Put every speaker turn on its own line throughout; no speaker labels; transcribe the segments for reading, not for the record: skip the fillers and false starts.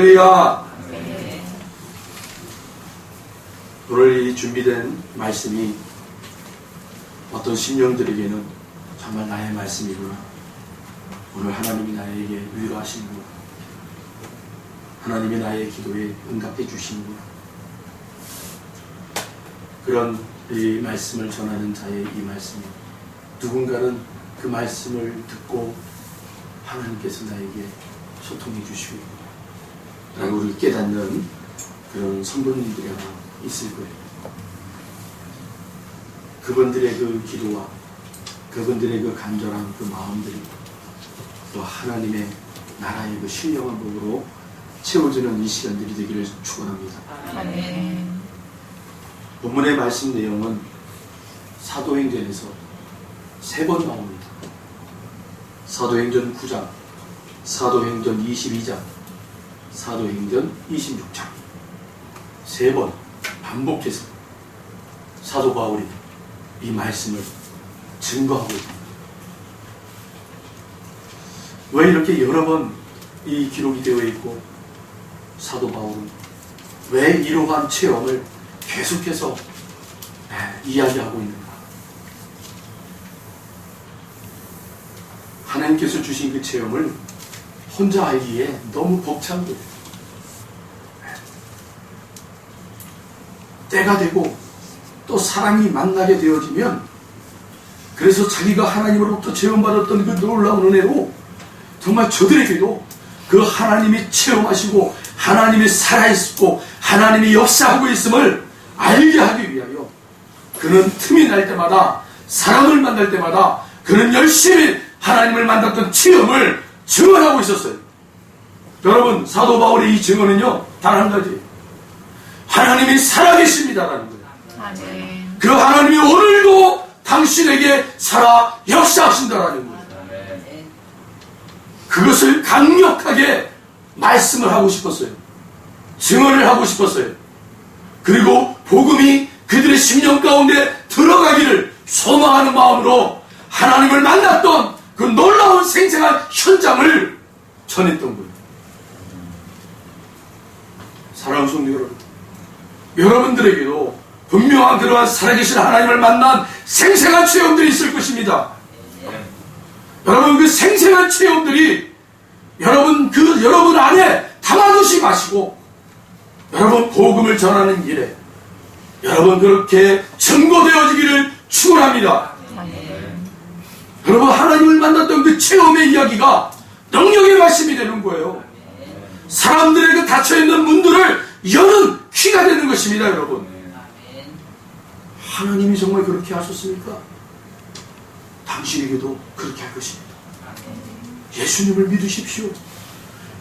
할렐루야. 오늘 이 준비된 말씀이 어떤 심령들에게는 정말 나의 말씀이구나. 오늘 하나님이 나에게 위로하시는구나. 하나님이 나의 기도에 응답해 주시는구나. 그런 이 말씀을 전하는 자의 이 말씀이 누군가는 그 말씀을 듣고 하나님께서 나에게 소통해 주시고 라고 우리 깨닫는 그런 성도님들이 아마 있을 거예요. 그분들의 그 기도와 그분들의 그 간절한 그 마음들이 또 하나님의 나라의 그 신령한 복으로 채워지는 이 시간들이 되기를 축원합니다.
아멘.
본문의 말씀 내용은 사도행전에서 3번 나옵니다. 사도행전 9장, 사도행전 22장, 사도행전 26장 3번 반복해서 사도 바울이 이 말씀을 증거하고 있습니다. 왜 이렇게 여러 번 이 기록이 되어 있고 사도 바울은 왜 이러한 체험을 계속해서 이야기하고 있는가? 하나님께서 주신 그 체험을 혼자 알기에 너무 벅찬 거예요. 때가 되고 또 사람이 만나게 되어지면 그래서 자기가 하나님으로부터 체험받았던 그 놀라운 은혜로 정말 저들에게도 그 하나님이 체험하시고 하나님이 살아있고 하나님이 역사하고 있음을 알게 하기 위하여 그는 틈이 날 때마다 사람을 만날 때마다 그는 열심히 하나님을 만났던 체험을 증언하고 있었어요. 여러분, 사도 바울의 이 증언은요 단 한 가지, 하나님이 살아계십니다라는 거예요.
아멘.
그 하나님이 오늘도 당신에게 살아 역사하신다라는 거예요. 그것을 강력하게 말씀을 하고 싶었어요. 증언을 하고 싶었어요. 그리고 복음이 그들의 심령 가운데 들어가기를 소망하는 마음으로 하나님을 만났던 그 놀라운 생생한 현장을 전했던 거예요. 사랑하는 성도 여러분, 여러분들에게도 분명한 그러한 살아계신 하나님을 만난 생생한 체험들이 있을 것입니다. 여러분, 그 생생한 체험들이 여러분 안에 담아두지 마시고 여러분 복음을 전하는 일에 여러분 그렇게 증거되어지기를 축원합니다. 여러분, 하나님을 만났던 그 체험의 이야기가 능력의 말씀이 되는 거예요. 사람들의 그 닫혀있는 문들을 여는 귀가 되는 것입니다. 여러분, 하나님이 정말 그렇게 하셨습니까? 당신에게도 그렇게 할 것입니다. 예수님을 믿으십시오.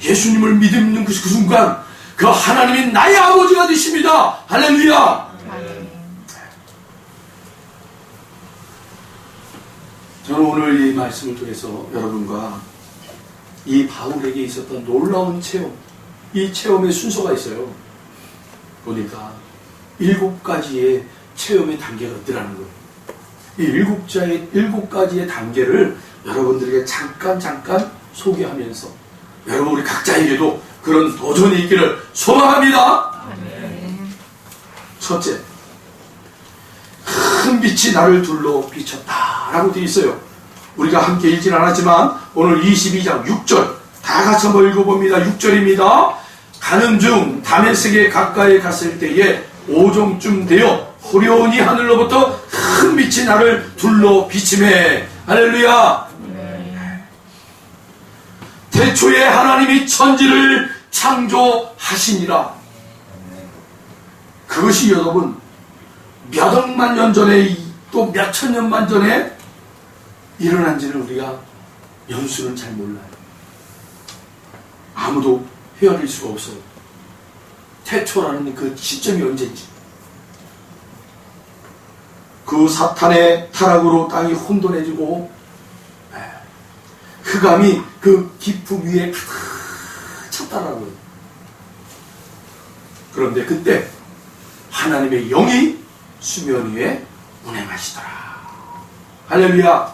예수님을 믿는 그 순간 그 하나님이 나의 아버지가 되십니다. 할렐루야. 저는 오늘 이 말씀을 통해서 여러분과 이 바울에게 있었던 놀라운 체험, 이 체험의 순서가 있어요. 보니까 7가지의 체험의 단계가 있더라는 거예요. 이 7가지의 단계를 여러분들에게 잠깐 소개하면서 여러분 우리 각자에게도 그런 도전이 있기를 소망합니다. 첫째, 큰 빛이 나를 둘러 비쳤다 라고 되어 있어요. 우리가 함께 읽진 않았지만 오늘 22장 6절 다 같이 한번 읽어봅니다. 6절입니다. 가는 중 다메섹에 가까이 갔을 때에 오종쯤 되어 호련히 하늘로부터 큰 빛이 나를 둘러 비치매. 할렐루야. 태초에 하나님이 천지를 창조하시니라. 그것이 여러분 몇 억만 년 전에 또 몇 천년만 전에 일어난지를 우리가 연수는 잘 몰라요. 아무도 헤아릴 수가 없어요. 태초라는 그 시점이 언제인지. 그 사탄의 타락으로 땅이 혼돈해지고 흑암이 그 깊음 위에 가득 찼다라고요. 그런데 그때 하나님의 영이 수면 위에 운행하시더라. 할렐루야.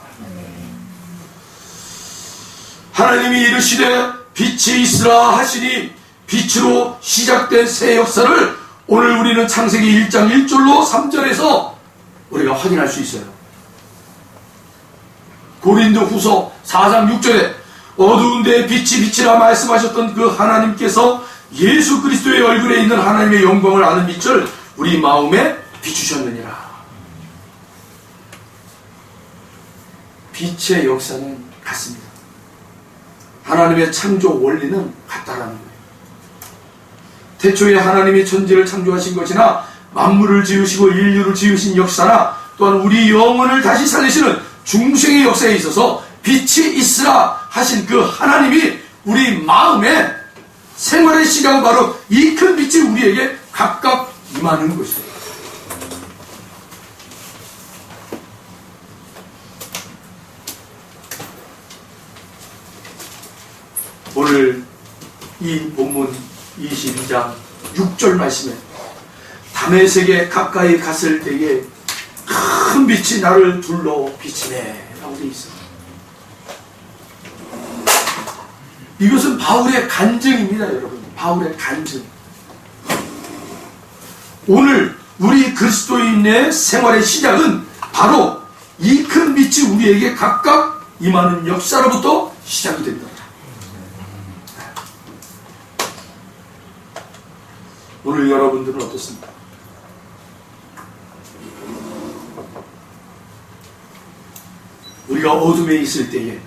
하나님이 이르시되 빛이 있으라 하시니 빛으로 시작된 새 역사를 오늘 우리는 창세기 1장 1절로 3절에서 우리가 확인할 수 있어요. 고린도 후서 4장 6절에 어두운 데에 빛이 빛이라 말씀하셨던 그 하나님께서 예수 그리스도의 얼굴에 있는 하나님의 영광을 아는 빛을 우리 마음에 비추셨느니라. 빛의 역사는 같습니다. 하나님의 창조 원리는 같다라는 거예요. 태초에 하나님이 천지를 창조하신 것이나 만물을 지으시고 인류를 지으신 역사나 또한 우리 영혼을 다시 살리시는 중생의 역사에 있어서 빛이 있으라 하신 그 하나님이 우리 마음에 생활의 시각은 바로 이 큰 빛이 우리에게 각각 임하는 것이에요. 오늘 이 본문 22장 6절 말씀에 다메섹에 가까이 갔을 때에 큰 빛이 나를 둘러 비치네 라고 되어 있어요. 이것은 바울의 간증입니다, 여러분. 바울의 간증. 오늘 우리 그리스도인의 생활의 시작은 바로 이 큰 빛이 우리에게 각각 임하는 역사로부터 시작이 됩니다. 오늘 여러분들은 어떻습니까? 우리가 어둠에 있을 때에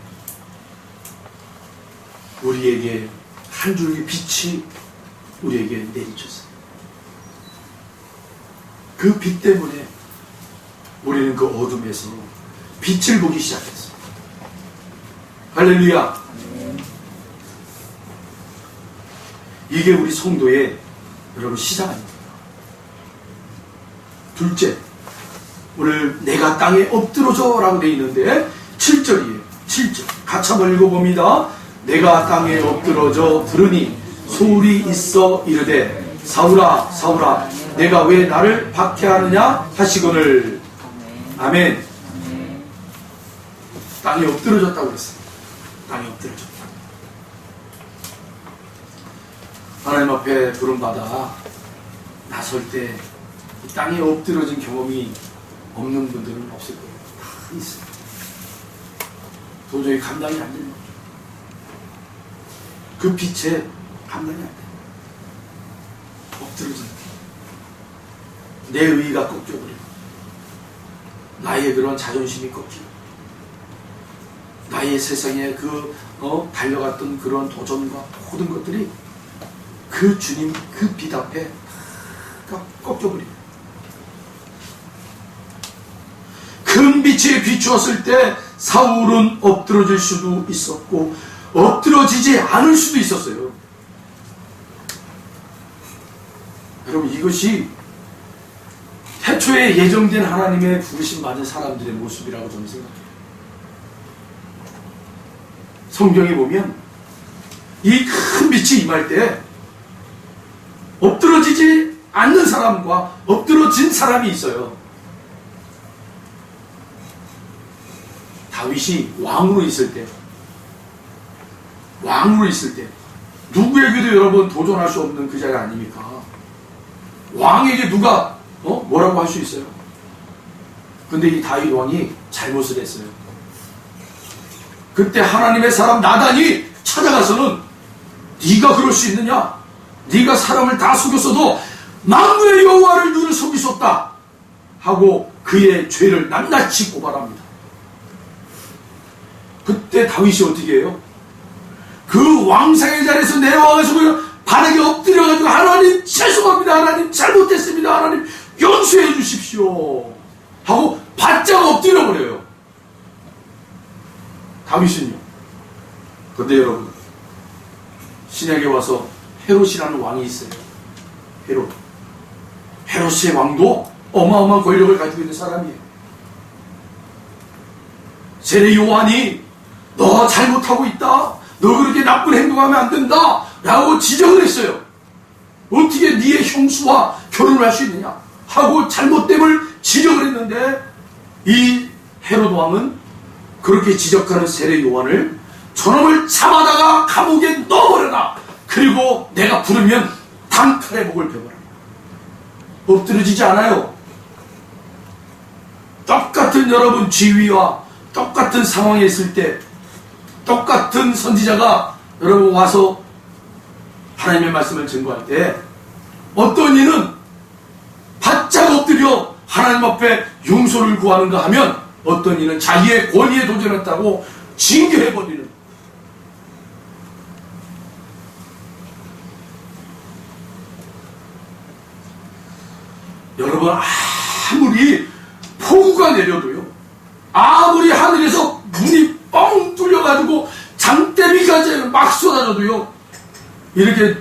우리에게 한 줄기 빛이 우리에게 내리쳤어요. 그 빛 때문에 우리는 그 어둠에서 빛을 보기 시작했어요. 할렐루야. 이게 우리 성도의 여러분 시작 아닙니까? 둘째, 오늘 내가 땅에 엎드러져 라고 되어 있는데 7절이에요. 7절 같이 한번 읽어봅니다. 내가 땅에 엎드러져 들으니 소울이 있어 이르되 사울아 사울아 내가 왜 나를 박해하느냐 하시거늘. 아멘. 땅에 엎드러졌다고 그랬어요. 땅에 엎드러졌다. 하나님 앞에 부름받아 나설 때 땅에 엎드러진 경험이 없는 분들은 없을 거예요. 다 있어요. 도저히 감당이 안 되는 거죠. 그 빛에 감당이 안 돼요. 엎드러진 내 의의가 꺾여버리고 나의 그런 자존심이 꺾이고 나의 세상에 달려갔던 그런 도전과 모든 것들이 그 주님 그 빛 앞에 꺾여버립니다. 큰 빛이 비추었을 때 사울은 엎드러질 수도 있었고 엎드러지지 않을 수도 있었어요. 여러분 이것이 태초에 예정된 하나님의 부르심 받은 사람들의 모습이라고 저는 생각해요. 성경에 보면 이 큰 빛이 임할 때 엎드러지지 않는 사람과 엎드러진 사람이 있어요. 다윗이 왕으로 있을 때 누구에게도 여러분 도전할 수 없는 그 자리 아닙니까? 왕에게 누가 뭐라고 할 수 있어요? 근데 이 다윗 왕이 잘못을 했어요. 그때 하나님의 사람 나단이 찾아가서는 네가 그럴 수 있느냐? 네가 사람을 다 속였어도 만군의 여호와를 너는 속일 수 없다 하고 그의 죄를 낱낱이 고발합니다. 그때 다윗이 어떻게 해요? 그 왕상의 자리에서 내려와가지고 바닥에 엎드려가지고 하나님 죄송합니다. 하나님 잘못했습니다. 하나님 용서해 주십시오 하고 바짝 엎드려버려요. 다윗은요. 그런데 여러분 신약에 와서 헤롯이라는 왕이 있어요. 헤롯의 왕도 어마어마한 권력을 가지고 있는 사람이에요. 세례 요한이 너 잘못하고 있다. 너 그렇게 나쁜 행동하면 안 된다 라고 지적을 했어요. 어떻게 네의 형수와 결혼을 할 수 있느냐 하고 잘못됨을 지적을 했는데 이 헤롯 왕은 그렇게 지적하는 세례 요한을 저놈을 잡아다가 감옥에 넣어버려라. 그리고 내가 부르면 단칼에 목을 베버려요. 엎드려지지 않아요. 똑같은 여러분 지위와 똑같은 상황에 있을 때 똑같은 선지자가 여러분 와서 하나님의 말씀을 증거할 때 어떤 이는 바짝 엎드려 하나님 앞에 용서를 구하는가 하면 어떤 이는 자기의 권위에 도전했다고 징계해버리는. 여러분 아무리 폭우가 내려도요, 아무리 하늘에서 문이 뻥 뚫려가지고 장대비가 막 쏟아져도요, 이렇게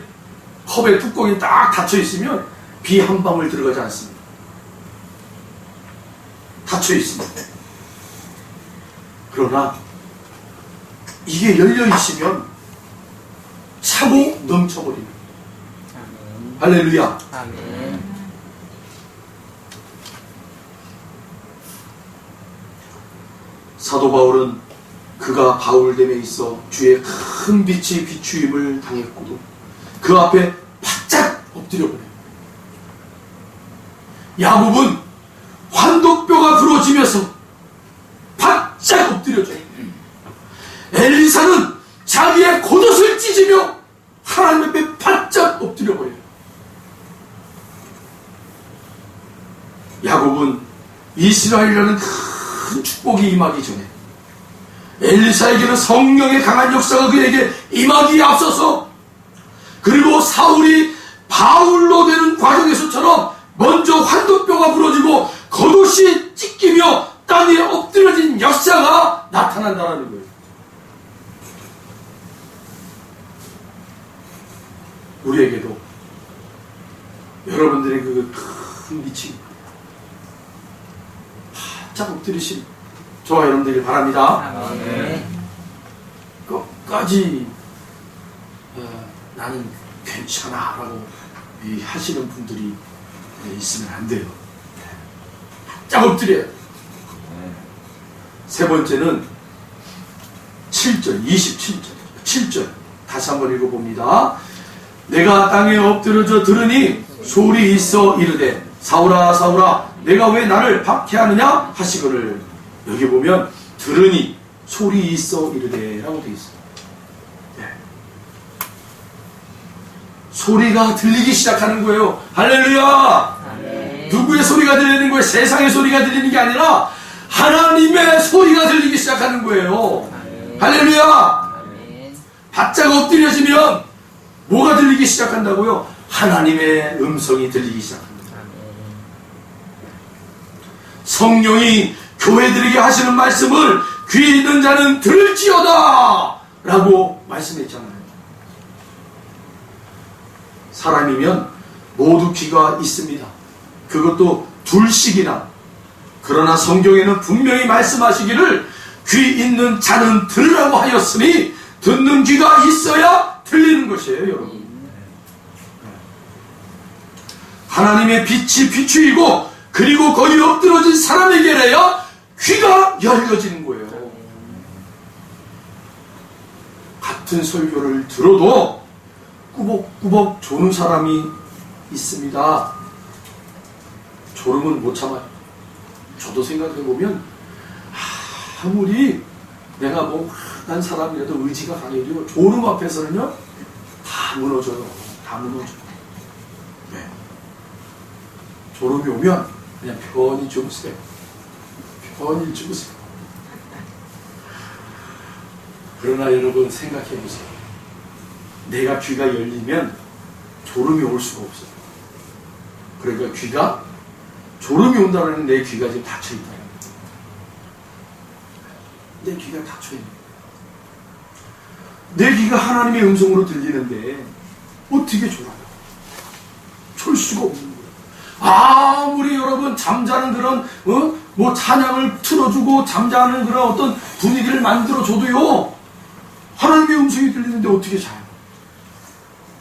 컵의 뚜껑이 딱 닫혀있으면 비 한 방울 들어가지 않습니다. 닫혀있습니다. 그러나 이게 열려있으면 차고 넘쳐버립니다. 할렐루야.
아멘.
사도 바울은 그가 바울됨에 있어 주의 큰 빛이 비추임을 당했고도 그 앞에 바짝 엎드려버려요. 야곱은 환도뼈가 부러지면서 바짝 엎드려져요. 엘리사는 자기의 겉옷을 찢으며 하나님 앞에 바짝 엎드려버려요. 야곱은 이스라엘이라는 큰 축복이 임하기 전에 엘리사에게는 성령의 강한 역사가 그에게 임하기에 앞서서, 그리고 사울이 바울로 되는 과정에서처럼 먼저 환도뼈가 부러지고 겉옷이 찢기며 땅 위에 엎드려진 역사가 나타난다는 거예요. 우리에게도 여러분들의 그 큰 빛이 바짝 엎드리신 저와 여러분들이 바랍니다.
아멘.
끝까지 나는 괜찮아 라고 하시는 분들이 있으면 안 돼요. 바짝 엎드려요. 세 번째는 7절, 27절, 7절 다시 한번 읽어봅니다. 내가 땅에 엎드려져 들으니 소리 있어 이르되 사울아 사울아 내가 왜 나를 박해하느냐 하시거늘. 여기 보면 들으니 소리 있어 이르되 라고 되어 있어요. 네. 소리가 들리기 시작하는 거예요. 할렐루야.
아멘.
누구의 소리가 들리는 거예요? 세상의 소리가 들리는 게 아니라 하나님의 소리가 들리기 시작하는 거예요.
아멘.
할렐루야.
아멘.
바짝 엎드려지면 뭐가 들리기 시작한다고요? 하나님의 음성이 들리기 시작합니다. 성령이 교회들에게 하시는 말씀을 귀 있는 자는 들을지어다 라고 말씀했잖아요. 사람이면 모두 귀가 있습니다. 그것도 둘씩이나. 그러나 성경에는 분명히 말씀하시기를 귀 있는 자는 들으라고 하였으니 듣는 귀가 있어야 들리는 것이에요, 여러분. 하나님의 빛이 비추이고 그리고 거기 엎드러진 사람에게라야 귀가 열려지는 거예요. 같은 설교를 들어도 꾸벅꾸벅 조는 사람이 있습니다. 졸음은 못 참아요. 저도 생각해보면 아무리 내가 한 사람이라도 의지가 강해도 졸음 앞에서는요 다 무너져요. 다 무너져요. 네. 졸음이 오면 그냥 편히 주무세요. 편히 주무세요. 그러나 여러분 생각해보세요. 내가 귀가 열리면 졸음이 올 수가 없어요. 그러니까 귀가 졸음이 온다는 내 귀가 지금 닫혀있다. 내 귀가 닫혀있는 내 귀가 하나님의 음성으로 들리는데 어떻게 졸아요? 졸 수가 없는 거예요. 아무리 여러분 잠자는 그런 찬양을 틀어주고 잠자는 그런 어떤 분위기를 만들어줘도요 하나님의 음성이 들리는데 어떻게 자요?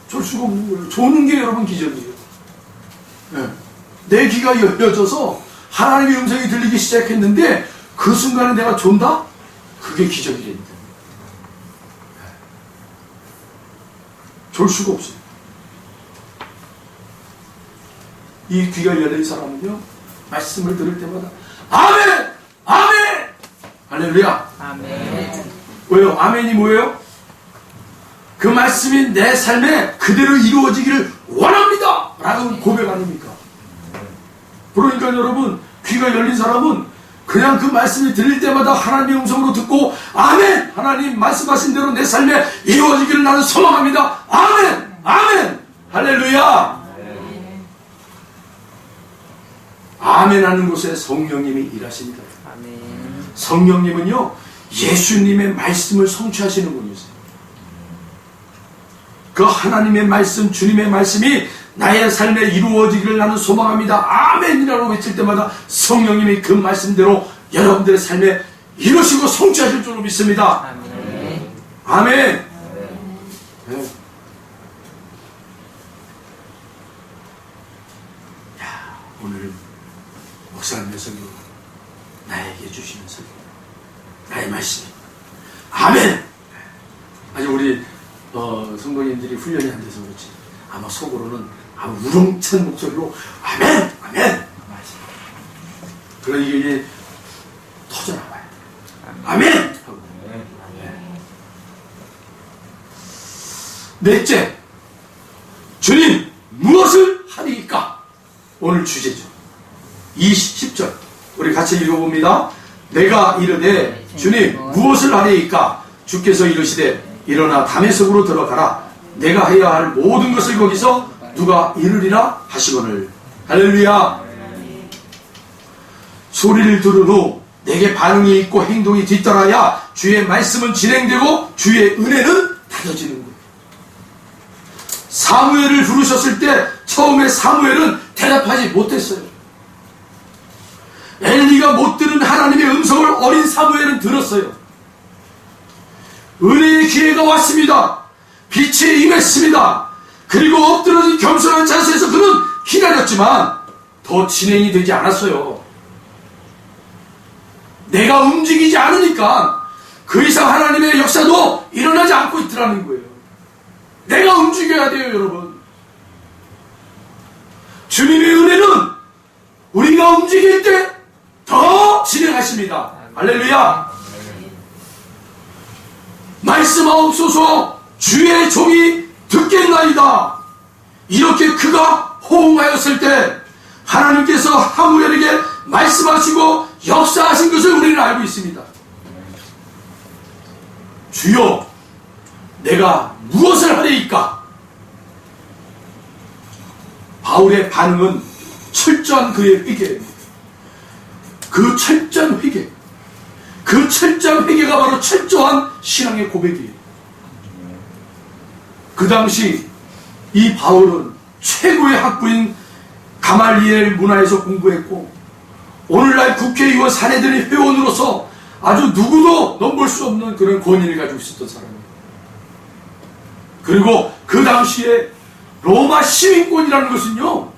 졸 수가 없는 거예요. 조는 게 여러분 기적이에요. 네. 내 귀가 열려져서 하나님의 음성이 들리기 시작했는데 그 순간에 내가 존다? 그게 기적이 됩니다. 졸 수가 없어요. 이 귀가 열린 사람은요, 말씀을 들을 때마다 아멘! 아멘! 할렐루야!
아멘.
왜요? 아멘이 뭐예요? 그 말씀이 내 삶에 그대로 이루어지기를 원합니다! 라는 고백 아닙니까? 그러니까 여러분, 귀가 열린 사람은 그냥 그 말씀이 들릴 때마다 하나님의 음성으로 듣고 아멘! 하나님 말씀하신 대로 내 삶에 이루어지기를 나는 소망합니다. 아멘! 아멘! 할렐루야! 아멘 하는 곳에 성령님이 일하십니다.
아멘.
성령님은요, 예수님의 말씀을 성취하시는 분이세요. 그 하나님의 말씀, 주님의 말씀이 나의 삶에 이루어지기를 나는 소망합니다. 아멘이라고 외칠 때마다 성령님이 그 말씀대로 여러분들의 삶에 이루시고 성취하실 줄로 믿습니다.
아멘.
아멘. 네. 야, 오늘 목사님의 설교, 나에게 주시는 설교, 나의 말씀. 아멘. 아직 우리 성도님들이 훈련이 안 돼서 그렇지, 아마 속으로는 아마 우렁찬 목소리로 아멘! 아멘! 그러니 이게 터져나와요. 아멘! 하고. 넷째, 주님 무엇을 하리이까? 오늘 주제죠. 10절 우리 같이 읽어봅니다. 내가 이르되 주님 무엇을 하리이까? 주께서 이르시되 일어나 다메섹으로 들어가라. 내가 해야 할 모든 것을 거기서 누가 이르리라 하시거늘. 할렐루야. 소리를 들은 후 내게 반응이 있고 행동이 뒤따라야 주의 말씀은 진행되고 주의 은혜는 다져지는 거예요. 사무엘을 부르셨을 때 처음에 사무엘은 대답하지 못했어요. 엘리가 못 들은 하나님의 음성을 어린 사무엘은 들었어요. 은혜의 기회가 왔습니다. 빛이 임했습니다. 그리고 엎드러진 겸손한 자세에서 그는 기다렸지만 더 진행이 되지 않았어요. 내가 움직이지 않으니까 그 이상 하나님의 역사도 일어나지 않고 있더라는 거예요. 내가 움직여야 돼요, 여러분. 주님의 은혜는 우리가 움직일 때 더 진행하십니다. 할렐루야. 말씀하옵소서 주의 종이 듣겠나이다. 이렇게 그가 호응하였을 때 하나님께서 사무엘에게 말씀하시고 역사하신 것을 우리는 알고 있습니다. 주여 내가 무엇을 하리이까? 바울의 반응은 철저한 그의 회개입니다. 그 철저한 회개, 그 철저한 회개가 바로 철저한 신앙의 고백이에요. 그 당시 이 바울은 최고의 학부인 가말리엘 문화에서 공부했고 오늘날 국회의원 사내들의 회원으로서 아주 누구도 넘볼 수 없는 그런 권위를 가지고 있었던 사람이에요. 그리고 그 당시에 로마 시민권이라는 것은요,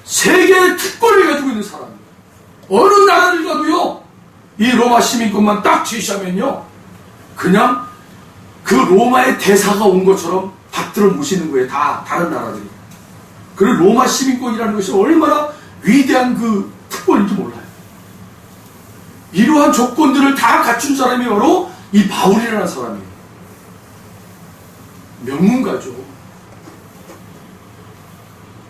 세계의 특권을 가지고 있는 사람이에요. 어느 나라를 가도요, 이 로마 시민권만 딱 제시하면요, 그냥 그 로마의 대사가 온 것처럼 받들어 모시는 거예요. 다 다른 나라들이. 그리고 로마 시민권이라는 것이 얼마나 위대한 그 특권인지 몰라요. 이러한 조건들을 다 갖춘 사람이 바로 이 바울이라는 사람이에요. 명문가죠.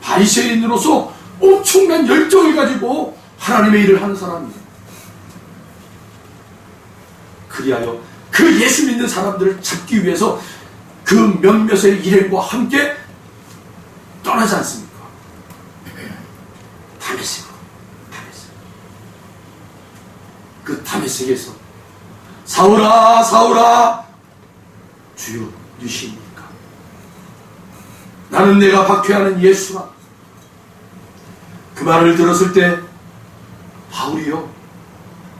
바리새인으로서 엄청난 열정을 가지고 하나님의 일을 하는 사람이에요. 그리하여 그 예수 믿는 사람들을 잡기 위해서 그 몇몇의 일행과 함께 떠나지 않습니까? 다메섹으로. 그 다메섹에서 사울아 사울아 주여 누시입니까? 나는 내가 박해하는 예수라. 그 말을 들었을 때 바울이요,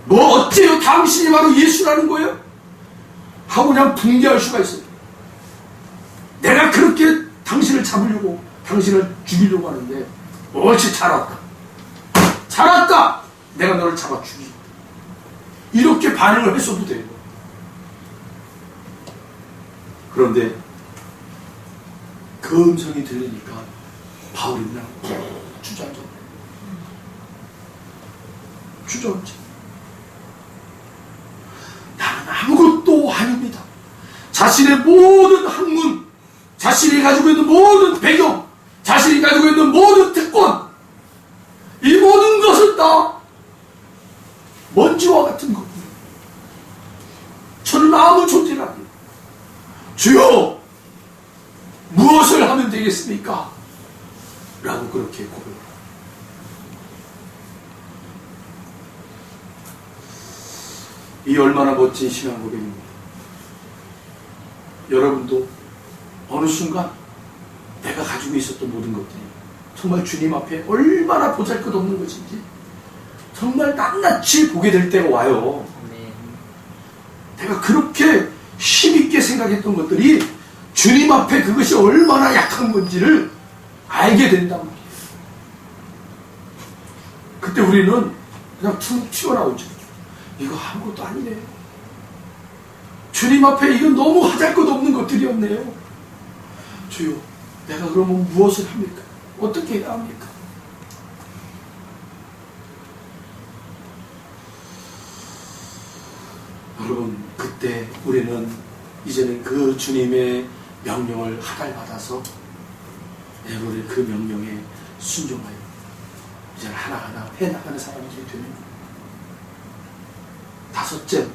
뭐 어째요 당신이 바로 예수라는 거예요? 하고 그냥 붕괴할 수가 있어요. 내가 그렇게 당신을 잡으려고, 당신을 죽이려고 하는데 옳지, 잘 왔다. 잘 왔다. 내가 너를 잡아 죽이고. 이렇게 반응을 했어도 돼요. 그런데 그 음성이 들리니까 바울이 그냥 주저앉았네. 주저앉아. 나는 아무것도 아닙니다. 자신의 모든 학문, 자신이 가지고 있는 모든 배경, 자신이 가지고 있는 모든 특권, 이 모든 것은 다 먼지와 같은 겁니다. 저는 아무 존재가 아닙니다. 주여, 무엇을 하면 되겠습니까? 라고 그렇게 고백합니다. 이 얼마나 멋진 신앙 고백입니다. 여러분도 어느 순간 내가 가지고 있었던 모든 것들이 정말 주님 앞에 얼마나 보잘것없는 것인지 정말 낱낱이 보게 될 때가 와요. 내가 그렇게 힘있게 생각했던 것들이 주님 앞에 그것이 얼마나 약한 건지를 알게 된단 말이에요. 그때 우리는 그냥 툭 튀어나오죠. 이거 아무것도 아니네요. 주님 앞에 이건 너무 하잘것없는 것들이었네요. 주여, 내가 그러면 무엇을 합니까? 어떻게 해야 합니까? 여러분, 그때 우리는 이제는 그 주님의 명령을 하달받아서 우리 그 명령에 순종하여 이제는 하나하나 해나가는 사람들이 되는 거예요. 다섯째,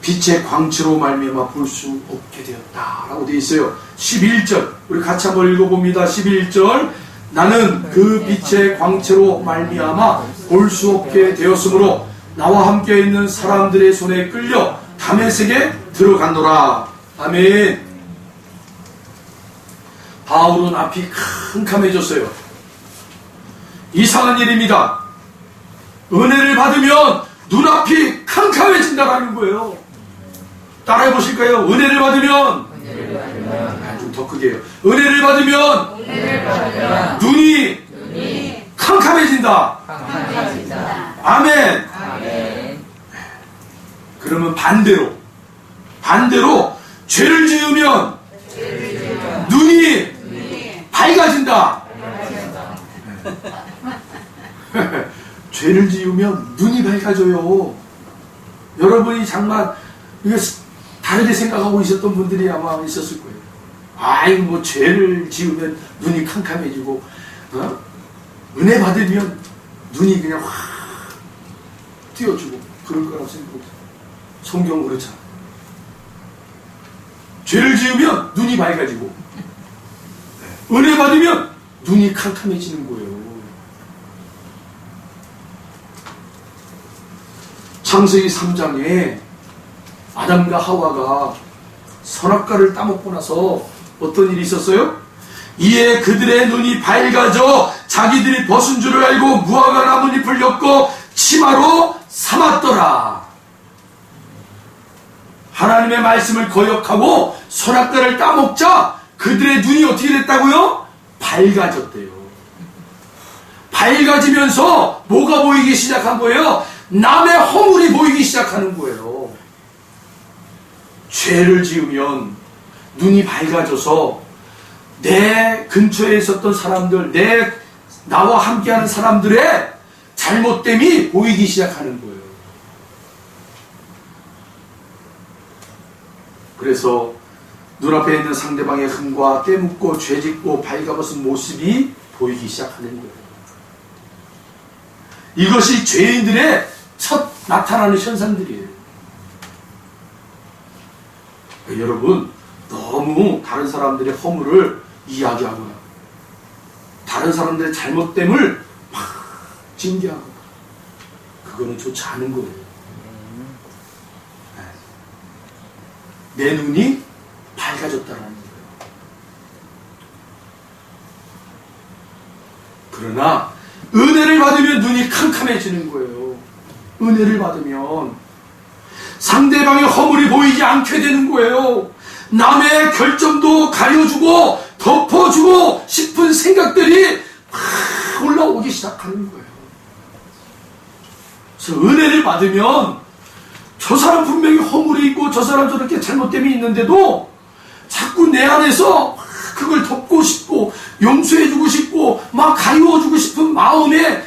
빛의 광채로 말미암아 볼 수 없게 되었다라고 되어 있어요. 11절 우리 같이 한번 읽어봅니다. 11절 나는 그 빛의 광채로 말미암아 볼 수 없게 되었으므로 나와 함께 있는 사람들의 손에 끌려 다메섹에 들어갔노라. 아멘. 바울은 앞이 캄캄해졌어요. 이상한 일입니다. 은혜를 받으면 눈앞이 캄캄해진다라는 거예요. 따라해 보실까요? 은혜를 받으면 좀 더 크게 해요. 은혜를 받으면 눈이 캄캄해진다. 아멘. 그러면 반대로 죄를 지으면 눈이 밝아진다. 죄를 지으면 눈이 밝아져요. 여러분이 정말 이거 다르게 생각하고 있었던 분들이 아마 있었을 거예요. 아이고 뭐 죄를 지으면 눈이 캄캄해지고 은혜 받으면 눈이 그냥 확 띄어주고 그럴 거라고 생각합니다. 성경은 그렇잖아. 죄를 지으면 눈이 밝아지고 은혜 받으면 눈이 캄캄해지는 거예요. 창세기 3장에 아담과 하와가 선악과를 따먹고 나서 어떤 일이 있었어요? 이에 그들의 눈이 밝아져 자기들이 벗은 줄을 알고 무화과 나뭇잎을 엮고 치마로 삼았더라. 하나님의 말씀을 거역하고 선악과를 따먹자 그들의 눈이 어떻게 됐다고요? 밝아졌대요. 밝아지면서 뭐가 보이기 시작한 거예요? 남의 허물이 보이기 시작하는 거예요. 죄를 지으면 눈이 밝아져서 내 근처에 있었던 사람들, 나와 함께하는 사람들의 잘못됨이 보이기 시작하는 거예요. 그래서 눈앞에 있는 상대방의 흠과 때묻고 죄짓고 발가벗은 모습이 보이기 시작하는 거예요. 이것이 죄인들의 첫 나타나는 현상들이에요. 여러분, 너무 다른 사람들의 허물을 이야기하거나 다른 사람들의 잘못됨을 막 징계하거나 그거는 좋지 않은 거예요. 내 눈이 밝아졌다는 거예요. 그러나 은혜를 받으면 눈이 캄캄해지는 거예요. 은혜를 받으면 상대방의 허물이 보이지 않게 되는 거예요. 남의 결점도 가려주고 덮어주고 싶은 생각들이 막 올라오기 시작하는 거예요. 그래서 은혜를 받으면 저 사람 분명히 허물이 있고 저 사람 저렇게 잘못됨이 있는데도 자꾸 내 안에서 그걸 덮고 싶고 용서해주고 싶고 막 가리워주고 싶은 마음에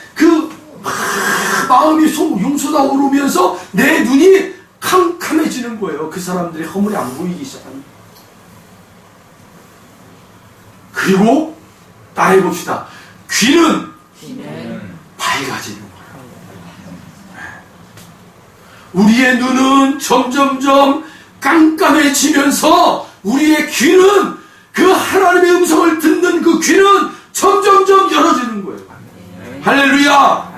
마음이 용솟아 오르면서 내 눈이 캄캄해지는 거예요. 그 사람들의 허물이 안 보이기 시작합니다. 그리고 따라해봅시다. 귀는 밝아지는 거예요. 우리의 눈은 점점점 깜깜해지면서 우리의 귀는 그 하나님의 음성을 듣는 그 귀는 점점점 열어지는 거예요. 할렐루야.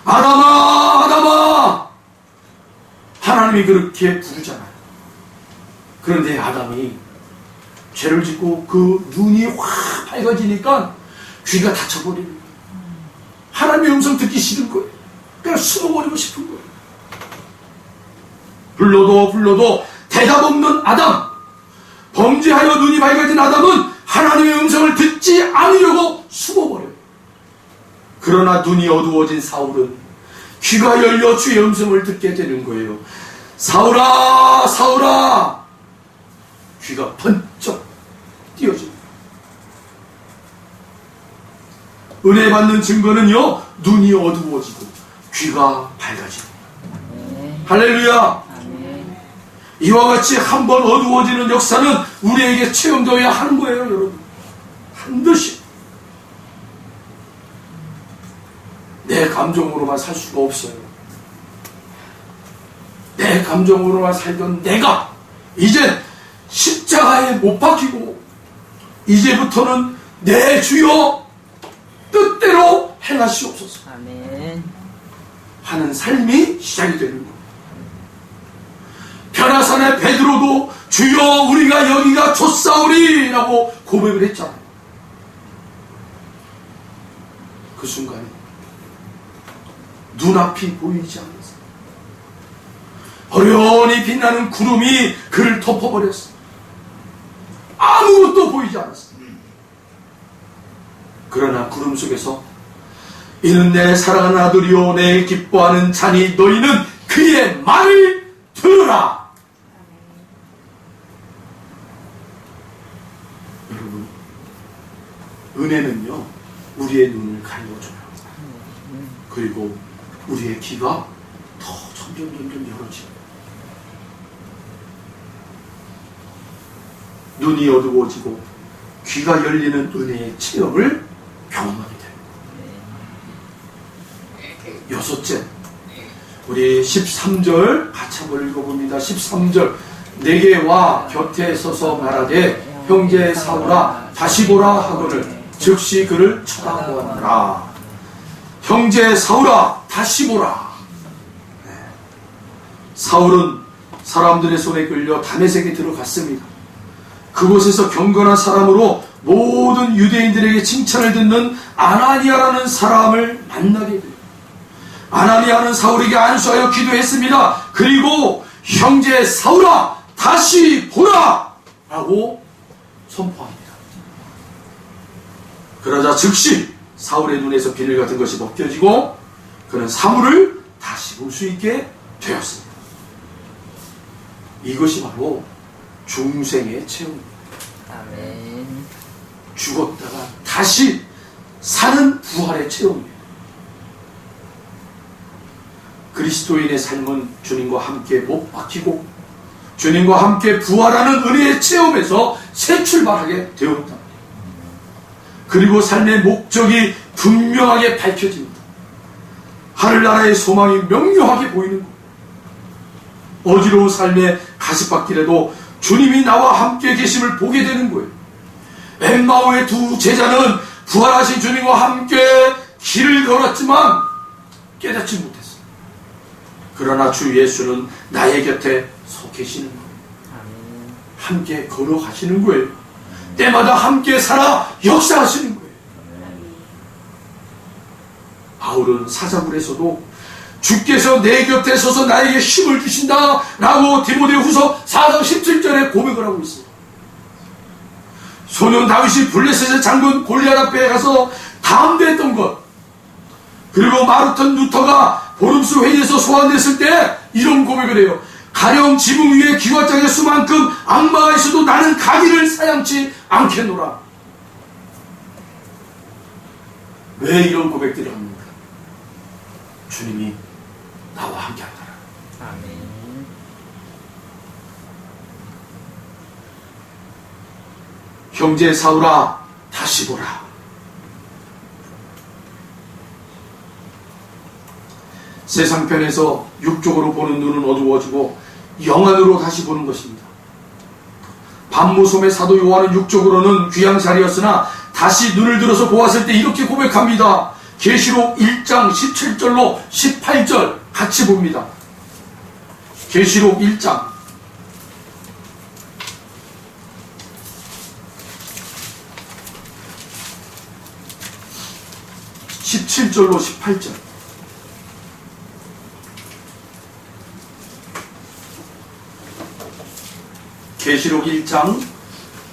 아담아, 아담아. 하나님이 그렇게 부르잖아요. 그런데 아담이 죄를 짓고 그 눈이 확 밝아지니까 귀가 닫혀버리는 거예요. 하나님의 음성 듣기 싫은 거예요. 그냥 숨어버리고 싶은 거예요. 불러도 대답 없는 아담. 범죄하여 눈이 밝아진 아담은 하나님의 음성을 듣지 않으려고 숨어버려요. 그러나 눈이 어두워진 사울은 귀가 열려 주의 음성을 듣게 되는 거예요. 사울아, 사울아. 귀가 번쩍 띄어집니다. 은혜 받는 증거는요, 눈이 어두워지고 귀가 밝아집니다. 할렐루야. 이와 같이 한번 어두워지는 역사는 우리에게 체험되어야 하는 거예요, 여러분. 반드시. 내 감정으로만 살 수가 없어요. 내 감정으로만 살던 내가 이제 십자가에 못 박히고 이제부터는 내 주여 뜻대로 행하시옵소서
아멘.
하는 삶이 시작이 되는 거예요. 변화산의 베드로도 주여 우리가 여기가 좋사오리 라고 고백을 했잖아요. 그 순간에 눈앞이 보이지 않았어요. 어련히 빛나는 구름이 그를 덮어버렸어요. 아무것도 보이지 않았어요. 그러나 구름 속에서 이는 내 사랑하는 아들이요 내 기뻐하는 자니 너희는 그의 말을 들으라. 여러분, 은혜는요 우리의 눈을 가려줘요. 그리고 우리의 귀가 더 점점 열어지고 눈이 어두워지고 귀가 열리는 은혜의 체험을 경험하게 됩니다. 여섯째, 우리 13절 같이 한번 읽어봅니다. 13절 내게 와 곁에 서서 말하되 형제 사울아 다시 보라 하거늘 즉시 그를 쳐다보았노라. 형제 사울아 다시 보라. 사울은 사람들의 손에 끌려 다메섹에 들어갔습니다. 그곳에서 경건한 사람으로 모든 유대인들에게 칭찬을 듣는 아나니아라는 사람을 만나게 돼요. 아나니아는 사울에게 안수하여 기도했습니다. 그리고 형제 사울아 다시 보라 라고 선포합니다. 그러자 즉시 사울의 눈에서 비늘 같은 것이 벗겨지고 그는 사물을 다시 볼 수 있게 되었습니다. 이것이 바로 중생의 체험입니다.
아멘.
죽었다가 다시 사는 부활의 체험입니다. 그리스도인의 삶은 주님과 함께 못 박히고 주님과 함께 부활하는 은혜의 체험에서 새 출발하게 되었다. 그리고 삶의 목적이 분명하게 밝혀집니다. 하늘나라의 소망이 명료하게 보이는 것. 어지러운 삶의 가시밭길에도 주님이 나와 함께 계심을 보게 되는 거예요. 엠마오의 두 제자는 부활하신 주님과 함께 길을 걸었지만 깨닫지 못했어요. 그러나 주 예수는 나의 곁에 서 계시는 거예요. 함께 걸어가시는 거예요. 때마다 함께 살아 역사하시는 거예요. 바울은 사자굴에서도 주께서 내 곁에 서서 나에게 힘을 주신다 라고 디모데후서 4장 17절에 고백을 하고 있어요. 소년 다윗이 블레셋의 장군 골리앗 앞에 가서 담대했던 것, 그리고 마르튼 루터가 보름수 회의에서 소환됐을 때 이런 고백을 해요. 가령 지붕 위에 기와장의 수만큼 악마가 있어도 나는 가기를 사양치 않겠노라. 왜 이런 고백들을 합니까? 주님이 나와 함께 한다.
아멘.
형제 사울아, 다시 보라. 세상편에서 육적으로 보는 눈은 어두워지고 영안으로 다시 보는 것입니다. 반모섬의 사도 요한은 육적으로는 귀양살이였으나 다시 눈을 들어서 보았을 때 이렇게 고백합니다. 계시록 1장 17절로 18절 같이 봅니다. 계시록 1장 17절로 18절. 계시록 1장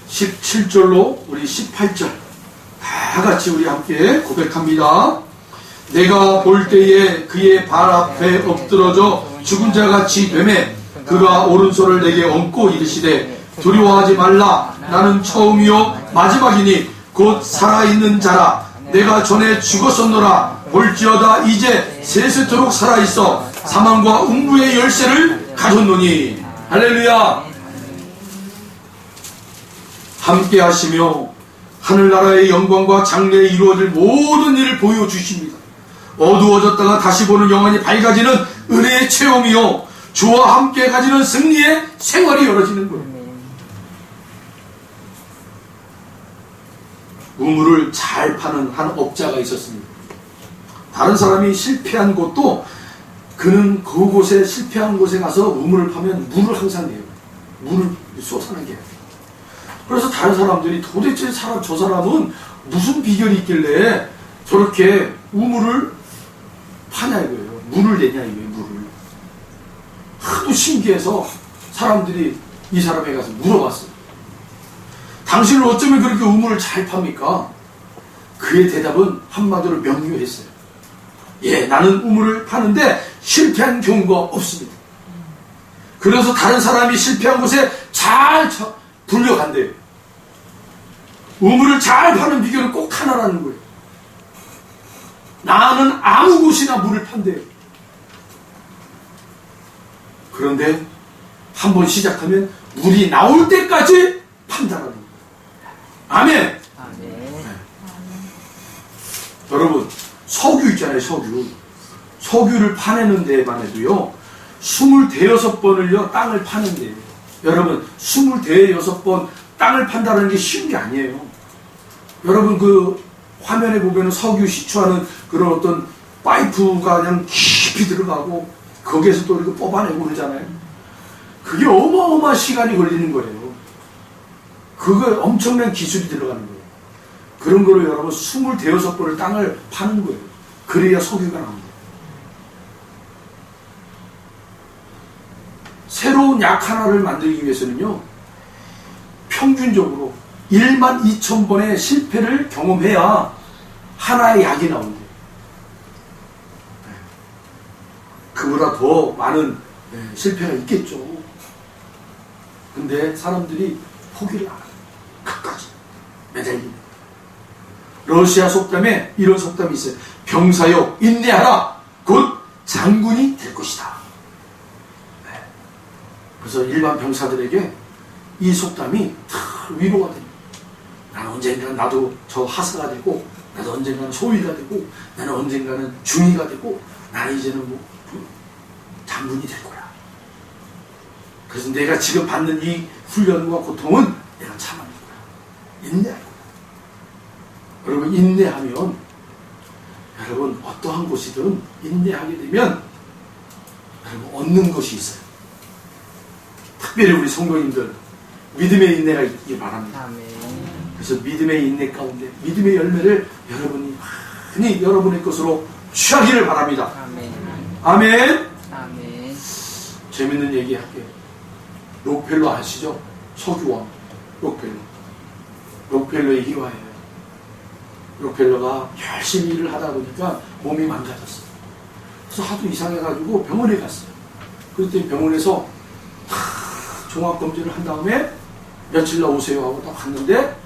17절로 우리 18절 다 같이 우리 함께 고백합니다. 내가 볼 때에 그의 발 앞에 엎드러져 죽은 자같이 되매 그가 오른손을 내게 얹고 이르시되 두려워하지 말라. 나는 처음이요 마지막이니 곧 살아있는 자라. 내가 전에 죽었었노라. 볼지어다 이제 세세토록 살아있어 사망과 음부의 열쇠를 가졌노니. 할렐루야. 함께 하시며 하늘나라의 영광과 장래에 이루어질 모든 일을 보여주십니다. 어두워졌다가 다시 보는 영안이 밝아지는 은혜의 체험이요 주와 함께 가지는 승리의 생활이 열어지는 거예요. 우물을 잘 파는 한 업자가 있었습니다. 다른 사람이 실패한 곳도 그는 그곳에 실패한 곳에 가서 우물을 파면 물을 항상 내요. 물을 쏟아내게 해요. 그래서 다른 사람들이 도대체 저 사람은 무슨 비결이 있길래 저렇게 우물을 파냐 이거예요. 물을 내냐 이거예요. 물을. 하도 신기해서 사람들이 이 사람에게 가서 물어봤어요. 당신은 어쩌면 그렇게 우물을 잘 팝니까? 그의 대답은 한마디로 명료했어요. 예, 나는 우물을 파는데 실패한 경우가 없습니다. 그래서 다른 사람이 실패한 곳에 잘 불려간대요. 우물을 잘 파는 비결은 꼭 하나라는 거예요. 나는 아무 곳이나 물을 판대요. 그런데 한번 시작하면 물이 나올 때까지 판다라는 거예요. 아멘.
아멘.
네. 여러분, 석유 있잖아요, 석유. 석유를 파내는 데만 해도요, 26번을요, 땅을 파는데요. 여러분, 26번 땅을 판다는 게 쉬운 게 아니에요. 여러분, 그 화면에 보면 석유 시추하는 그런 어떤 파이프가 그냥 깊이 들어가고, 거기에서 또 이렇게 뽑아내고 그러잖아요. 그게 어마어마한 시간이 걸리는 거예요. 그거 엄청난 기술이 들어가는 거예요. 그런 거로 여러분 26번을 땅을 파는 거예요. 그래야 석유가 나옵니다. 새로운 약 하나를 만들기 위해서는요, 평균적으로 12,000번의 실패를 경험해야 하나의 약이 나온대요. 그보다 더 많은 실패가 있겠죠. 근데 사람들이 포기를 안 해요. 끝까지 매달립니다. 러시아 속담에 이런 속담이 있어요. 병사여 인내하라. 곧 장군이 될 것이다. 네. 그래서 일반 병사들에게 이 속담이 위로가 됩니다. 나는 언젠가는 나도 저 하사가 되고, 나도 언젠가는 소위가 되고, 나는 언젠가는 중위가 되고, 나는 이제는 뭐 장군이 될 거야. 그래서 내가 지금 받는 이 훈련과 고통은 내가 참아낼 거야. 인내할 거야. 여러분, 인내하면, 여러분, 어떠한 곳이든 인내하게 되면, 여러분, 얻는 것이 있어요. 특별히 우리 성도님들, 믿음의 인내가 있기 바랍니다.
아멘.
그래서 믿음의 인내 가운데, 믿음의 열매를 여러분이 많이 여러분의 것으로 취하기를 바랍니다.
아멘.
아멘!
아멘.
재밌는 얘기 할게요. 록펠러 아시죠? 석유왕 록펠러. 록펠러의 일화예요. 록펠러가 열심히 일을 하다 보니까 몸이 망가졌어요. 그래서 하도 이상해가지고 병원에 갔어요. 그랬더니 병원에서 종합검진을 한 다음에 며칠 나오세요 하고 딱 갔는데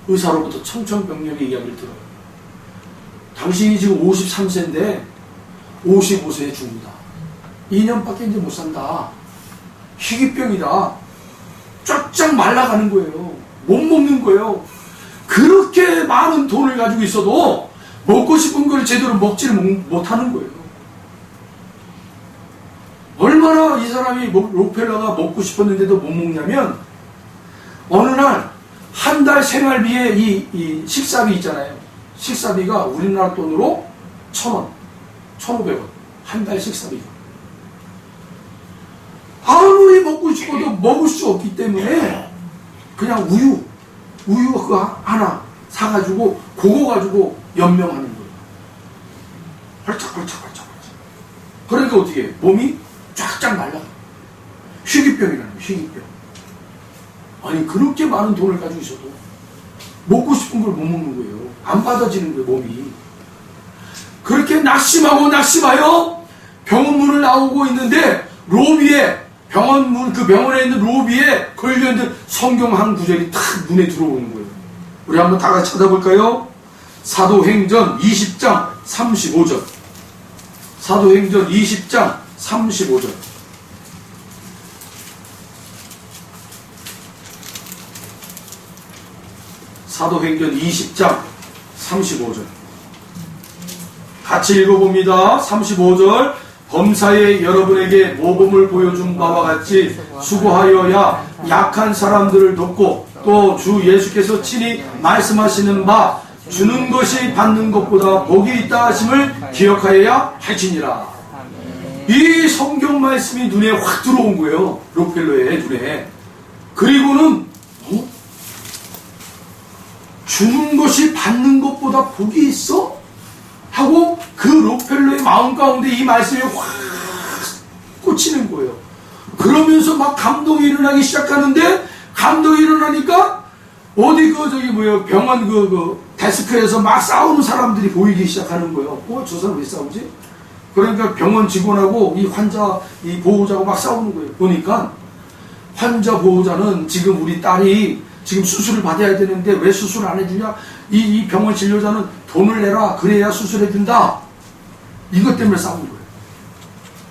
의사로부터 청천벽력의 이야기를 들어요. 당신이 지금 53세인데 55세에 죽는다. 2년밖에 이제 못 산다. 희귀병이다. 쫙쫙 말라가는 거예요. 못 먹는 거예요. 그렇게 많은 돈을 가지고 있어도 먹고 싶은 걸 제대로 먹지를 못하는 거예요. 얼마나 이 사람이 록펠러가 먹고 싶었는데도 못 먹냐면 어느 날 한 달 생활비에 이 식사비 있잖아요. 식사비가 우리나라 돈으로 1,000원, 1,500원. 한 달 식사비가. 아무리 먹고 싶어도 먹을 수 없기 때문에 그냥 우유 그거 하나 사가지고 그거 가지고 연명하는 거예요. 헐쩍. 그러니까 어떻게 해? 몸이 쫙쫙 말라. 희귀병이라는 거예요. 희귀병. 아니 그렇게 많은 돈을 가지고 있어도 먹고 싶은 걸 못 먹는 거예요. 안 받아지는 거예요. 몸이. 그렇게 낙심하여 병원 문을 나오고 있는데 로비에 병원에 있는 로비에 걸려있는 성경 한 구절이 탁 눈에 들어오는 거예요. 우리 한번 다 같이 찾아볼까요? 사도행전 20장 35절. 사도행전 20장 35절. 사도행전 20장 35절. 같이 읽어봅니다. 35절. 범사에 여러분에게 모범을 보여준 바와 같이 수고하여야 약한 사람들을 돕고 또 주 예수께서 친히 말씀하시는 바 주는 것이 받는 것보다 복이 있다 하심을 기억하여야 할지니라. 이 성경 말씀이 눈에 확 들어온 거예요. 록펠러의 눈에. 그리고는 주는 것이 받는 것보다 복이 있어? 하고 그 록펠러의 마음 가운데 이 말씀이 확 꽂히는 거예요. 그러면서 막 감동이 일어나기 시작하는데 감동이 일어나니까 어디 병원 데스크에서 막 싸우는 사람들이 보이기 시작하는 거예요. 저 사람 왜 싸우지? 그러니까 병원 직원하고 이 환자 이 보호자하고 막 싸우는 거예요. 보니까 환자 보호자는 지금 우리 딸이 지금 수술을 받아야 되는데 왜 수술 안 해주냐? 이 병원 진료자는 돈을 내라. 그래야 수술해준다. 이것 때문에 싸우는 거예요.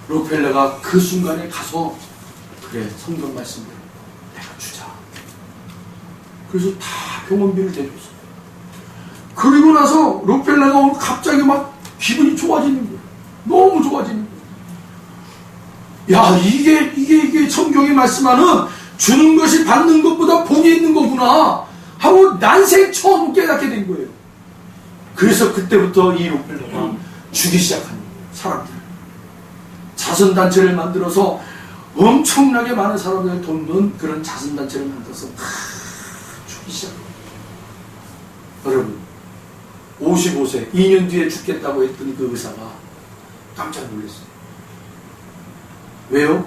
록펠러가 그 순간에 가서 그래 성경 말씀대로 내가 주자. 그래서 다 병원비를 대줬어. 그리고 나서 록펠러가 갑자기 막 기분이 좋아지는 거예요. 너무 좋아지는 거예요. 야 이게 성경이 말씀하는 주는 것이 받는 것보다 복이 있는 거구나 하고 난생 처음 깨닫게 된 거예요. 그래서 그때부터 이 록펠러가 주기 시작하는 거예요. 사람들 자선단체를 만들어서 엄청나게 많은 사람들을 돕는 그런 자선단체를 만들어서 주기 시작합니다. 여러분 55세 2년 뒤에 죽겠다고 했던 그 의사가 깜짝 놀랐어요. 왜요?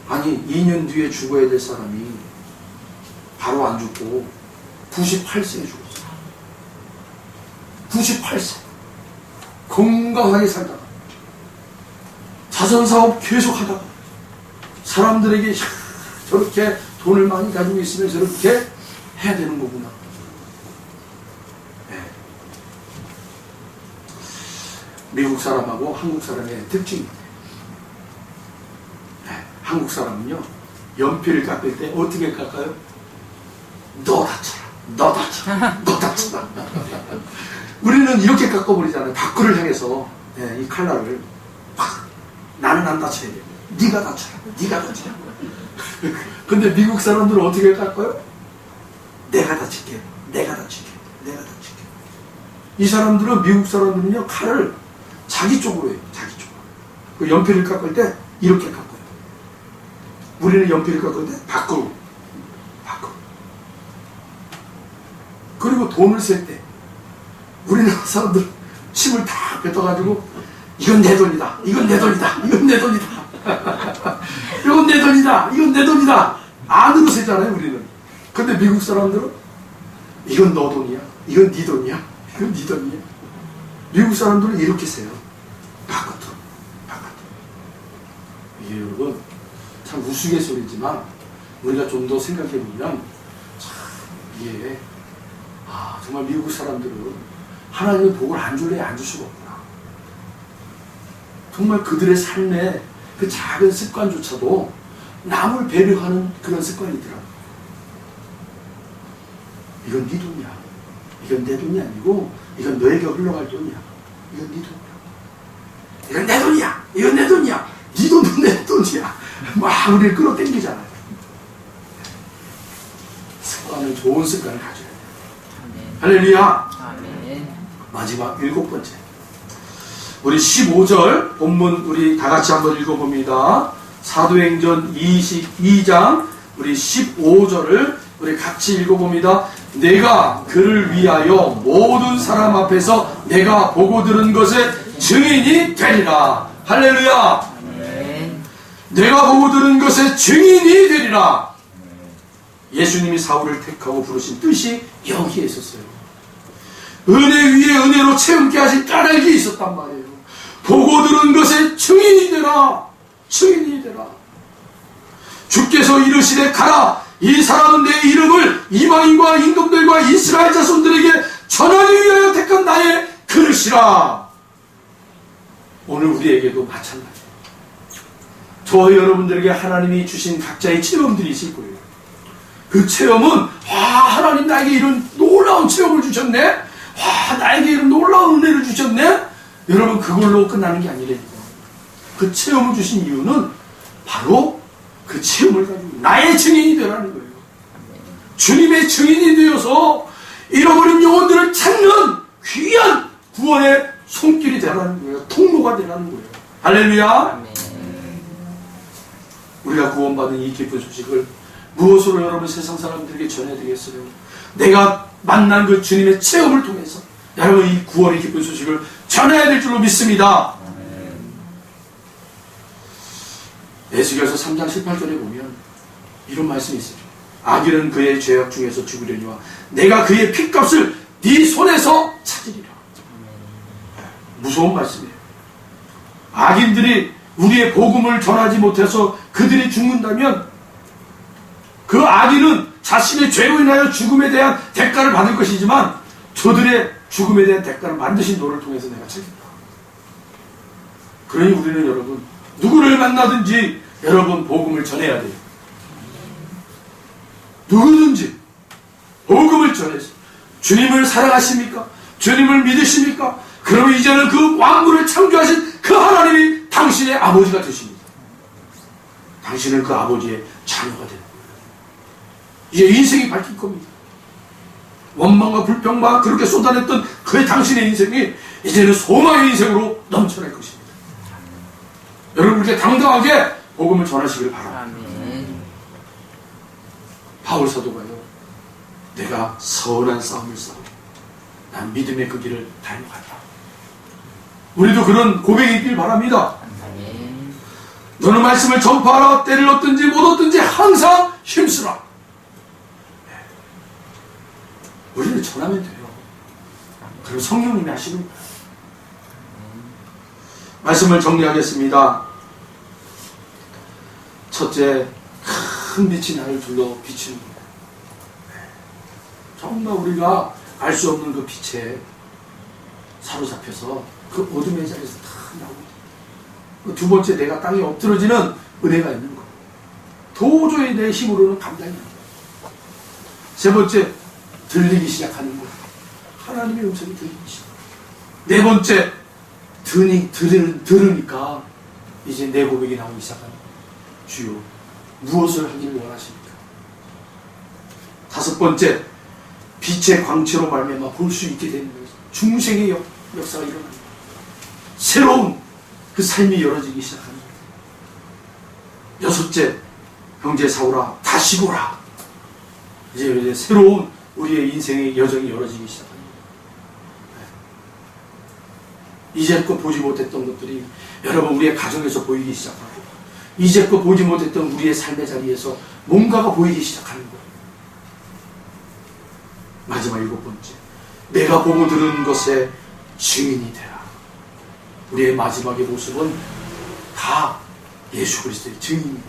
아니 2년 뒤에 죽어야 될 사람이 바로 안 죽고 98세에 죽었어요. 98세 건강하게 살다가 자선사업 계속 하다가 사람들에게 저렇게 돈을 많이 가지고 있으면 저렇게 해야 되는 거구나. 네. 미국 사람하고 한국 사람의 특징이 한국 사람은요 연필을 깎을 때 어떻게 깎아요? 너 다쳐라. 우리는 이렇게 깎아버리잖아요. 밖을 향해서 이 칼날을 팍 나는 안 다쳐야 돼. 네가 다쳐라. 근데 미국 사람들은 어떻게 깎아요? 내가 다칠게. 이 사람들은 미국 사람들은요 칼을 자기 쪽으로 해요. 자기 쪽으로. 그 연필을 깎을 때 이렇게 깎아요. 우리는 연필을 깎을 때 밖으로. 그리고 돈을 셀 때 우리나라 사람들 침을 다 뱉어가지고 이건 내 돈이다. 안으로 세잖아요 우리는. 근데 미국 사람들은 이건 너 돈이야. 이건 네 돈이야. 미국 사람들은 이렇게 세요. 바깥으로. 이게 여러분 참 우스갯소리지만 우리가 좀 더 생각해 보면 참 이게 정말 미국 사람들은 하나님의 복을 안 줄래 안 줄 수가 없구나. 정말 그들의 삶의 그 작은 습관조차도 남을 배려하는 그런 습관이더라고요. 이건 네 돈이야. 이건 내 돈이 아니고 이건 너에게 흘러갈 돈이야. 이건 네 돈이야. 이건 내 돈이야. 이건 내 돈이야. 네 돈도 내 돈이야. 막 우리를 끌어당기잖아요. 습관을 좋은 습관을 가져야 돼요. 할렐루야.
아멘.
마지막 7번째. 우리 15절 본문 우리 다 같이 한번 읽어봅니다. 사도행전 22장 우리 15절을 우리 같이 읽어봅니다. 내가 그를 위하여 모든 사람 앞에서 내가 보고 들은 것의 증인이 되리라. 할렐루야.
아멘.
내가 보고 들은 것의 증인이 되리라. 예수님이 사울을 택하고 부르신 뜻이 여기에 있었어요. 은혜 위에 은혜로 채움케 하신 까닭이 있었단 말이에요. 보고 들은 것의 증인이 되라. 증인이 되라. 주께서 이르시되 가라. 이 사람은 내 이름을 이방인과 임금들과 이스라엘 자손들에게 전하기 위하여 택한 나의 그릇이라. 오늘 우리에게도 마찬가지예요. 저와 여러분들에게 하나님이 주신 각자의 체험들이 있을 거예요. 그 체험은 하나님 나에게 이런 놀라운 체험을 주셨네. 나에게 이런 놀라운 은혜를 주셨네. 여러분 그걸로 끝나는 게 아니라니까. 그 체험을 주신 이유는 바로 그 체험을 가지고 나의 증인이 되라는 거예요. 주님의 증인이 되어서 잃어버린 영혼들을 찾는 귀한 구원의 손길이 되라는 거예요. 통로가 되라는 거예요. 할렐루야.
아멘.
우리가 구원받은 이 기쁜 소식을 무엇으로 여러분 세상 사람들에게 전해야 되겠어요? 내가 만난 그 주님의 체험을 통해서 여러분 이 구원의 기쁜 소식을 전해야 될 줄로 믿습니다. 에스겔서 3장 18절에 보면 이런 말씀이 있어요. 악인은 그의 죄악 중에서 죽으려니와 내가 그의 핏값을 네 손에서 찾으리라. 무서운 말씀이에요. 악인들이 우리의 복음을 전하지 못해서 그들이 죽는다면 그 악인은 자신의 죄로 인하여 죽음에 대한 대가를 받을 것이지만 저들의 죽음에 대한 대가를 반드시 너를 통해서 내가 찾겠다. 그러니 우리는 여러분 누구를 만나든지 여러분 복음을 전해야 돼요. 누구든지 복음을 전해서 주님을 사랑하십니까? 주님을 믿으십니까? 그러면 이제는 그 만물을 창조하신 그 하나님이 당신의 아버지가 되십니다. 당신은 그 아버지의 자녀가 되는 거예요. 이제 인생이 바뀔 겁니다. 원망과 불평과 그렇게 쏟아냈던 그의 당신의 인생이 이제는 소망의 인생으로 넘쳐날 것입니다. 여러분 그렇게 당당하게 복음을 전하시길 바랍니다.
아멘.
바울 사도가요. 내가 선한 싸움을 싸우고 난 믿음의 그 길을 달려간다. 우리도 그런 고백이 있길 바랍니다.
아멘.
너는 말씀을 전파하라. 때를 얻든지 못 얻든지 항상 힘쓰라. 우리는 전하면 돼요. 그럼 성령님이 하시는 거예요. 말씀을 정리하겠습니다. 첫째, 큰 빛이 나를 둘러 비추는 거예요. 정말 우리가 알 수 없는 그 빛에 사로잡혀서 그 어둠의 자리에서 다 나오고, 두 번째, 내가 땅에 엎드러지는 은혜가 있는 거예요. 도저히 내 힘으로는 감당이 안 돼요. 세 번째, 들리기 시작하는 거예요. 하나님의 음성이 들리기 시작. 네 번째, 들으니까 이제 내 고백이 나오기 시작합니다. 주여, 무엇을 하기를 원하십니까? 다섯 번째, 빛의 광채로 말미암아 볼 수 있게 되는 거예요. 중생의 역사가 일어납니다. 새로운 그 삶이 열어지기 시작합니다. 여섯째, 형제 사울아 다시 보라. 이제 새로운 우리의 인생의 여정이 열어지기 시작합니다. 이제껏 보지 못했던 것들이 여러분 우리의 가정에서 보이기 시작하고, 이제껏 보지 못했던 우리의 삶의 자리에서 뭔가가 보이기 시작하는 거예요. 마지막 일곱 번째, 내가 보고 들은 것에 증인이 되라. 우리의 마지막의 모습은 다 예수 그리스도의 증인입니다.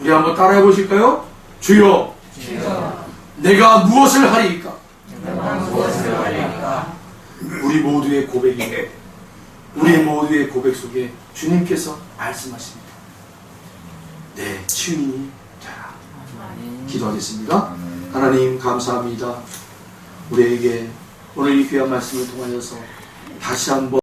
우리 한번 따라해 보실까요? 주여, 내가 무엇을 하리이까? 우리 모두의 고백이, 우리 모두의 고백 속에 주님께서 말씀하십니다. 내 증인이 되라. 기도하겠습니다. 하나님 감사합니다. 우리에게 오늘 이 귀한 말씀을 통하여서 다시 한번